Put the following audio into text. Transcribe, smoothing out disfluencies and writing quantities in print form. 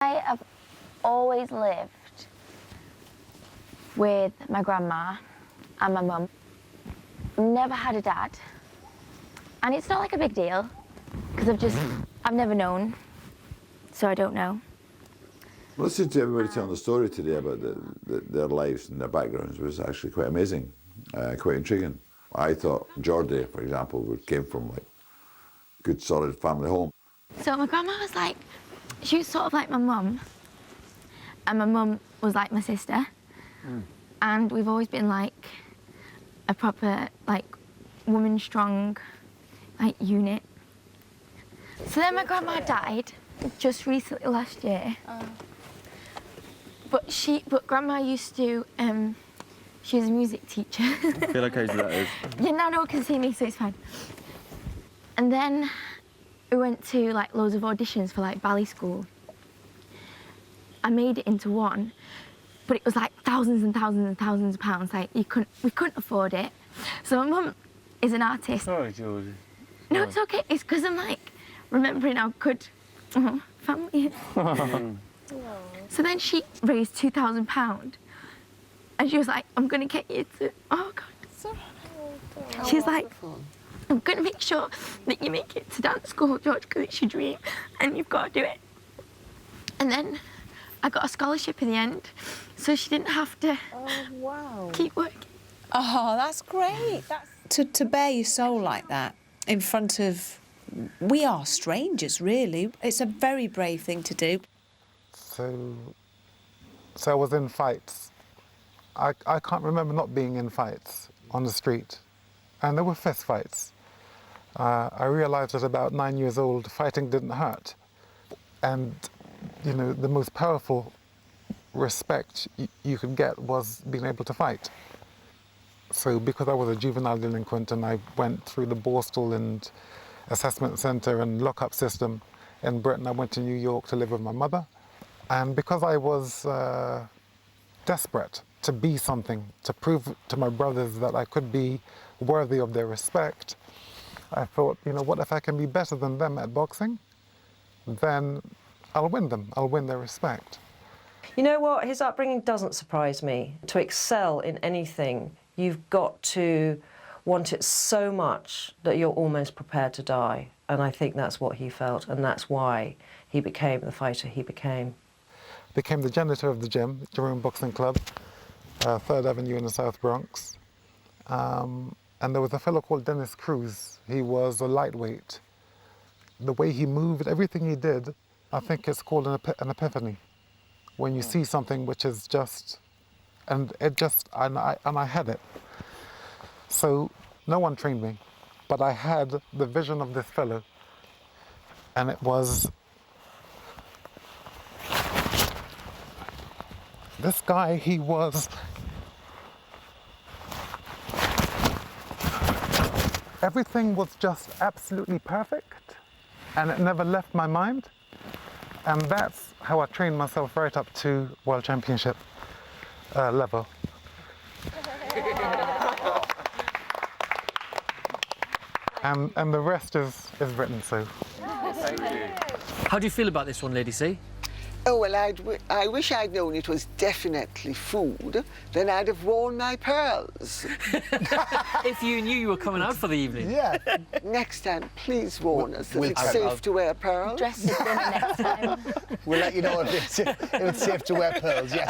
I have always lived with my grandma and my mum. Never had a dad. And it's not like a big deal, because I've never known, so I don't know. Listening to everybody telling the story today about their lives and their backgrounds was actually quite amazing, quite intriguing. I thought Jorgie, for example, came from like a good solid family home. So my grandma was like, she was sort of like my mum, and my mum was like my sister. And we've always been like a proper, like, woman strong, like, unit. So then my grandma died just recently last year. But grandma used to, she was a music teacher. I feel like that is. Yeah, no one can see me, so it's fine. And then we went to like loads of auditions for like ballet school. I made it into one, but it was like thousands and thousands and thousands of pounds. Like we couldn't afford it. So my mum is an artist. Sorry, Jorgie. No, it's okay. It's because I'm like remembering how good family is. So then she raised £2,000, and she was like, "I'm gonna get you to." Oh God. She's like, "I'm gonna make sure that you make it to dance school, George, because it's your dream, and you've got to do it." And then I got a scholarship in the end, so she didn't have to keep working. Oh, that's great. To bare your soul like that in front of... We are strangers, really. It's a very brave thing to do. So I was in fights. I can't remember not being in fights on the street. And there were fist fights. I realised at about 9 years old, fighting didn't hurt. And, you know, the most powerful respect you could get was being able to fight. So because I was a juvenile delinquent and I went through the Borstal and assessment centre and lockup system in Britain, I went to New York to live with my mother. And because I was desperate to be something, to prove to my brothers that I could be worthy of their respect, I thought, you know, what if I can be better than them at boxing? Then I'll win them, I'll win their respect. You know what, his upbringing doesn't surprise me. To excel in anything, you've got to want it so much that you're almost prepared to die. And I think that's what he felt, and that's why he became the fighter he became. Became the janitor of the gym, Jerome Boxing Club, 3rd Avenue in the South Bronx. And there was a fellow called Dennis Cruz. He was a lightweight. The way he moved, everything he did, I think it's called an epiphany. When you see something which is just, and I had it. So no one trained me, but I had the vision of this fellow, and it was, this guy, he was, everything was just absolutely perfect, and it never left my mind. And that's how I trained myself right up to World Championship level. And the rest is written, so. How do you feel about this one, Lady C? Oh, well, I wish I'd known it was definitely food, then I'd have worn my pearls. If you knew you were coming out for the evening. Yeah. Next time, please warn us that it's safe to wear pearls. Dress as dinner next time. We'll let you know if it's safe to wear pearls, yes.